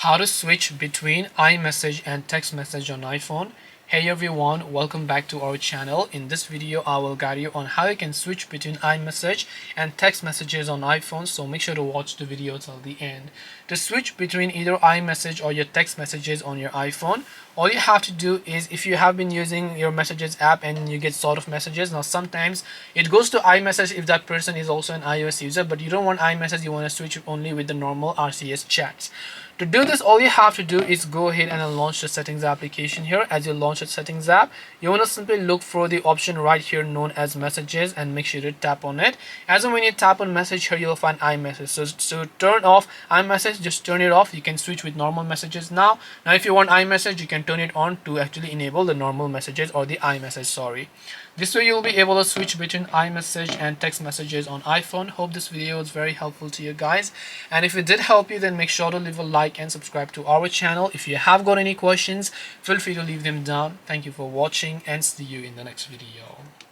How to switch between iMessage and text message on iPhone. Hey everyone, welcome back to our channel. In this video I will guide you on how you can switch between iMessage and text messages on iPhone, so make sure to watch the video till the end. To switch between either iMessage or your text messages on your iPhone, all you have to do is, if you have been using your messages app and you get sort of messages, now sometimes it goes to iMessage if that person is also an iOS user, but you don't want iMessage, you want to switch it only with the normal RCS chats. To do this, all you have to do is go ahead and launch the settings application here. As you launch the settings app, you want to simply look for the option right here known as messages and make sure to tap on it. As and when you tap on message here, you'll find iMessage. So turn off iMessage, just turn it off. You can switch with normal messages now. Now if you want iMessage, you can turn it on to actually enable the normal messages, or the iMessage, sorry. This way you'll be able to switch between iMessage and text messages on iPhone. Hope this video was very helpful to you guys, and if it did help you, then make sure to leave a like and subscribe to our channel. If you have got any questions, feel free to leave them down. Thank you for watching and see you in the next video.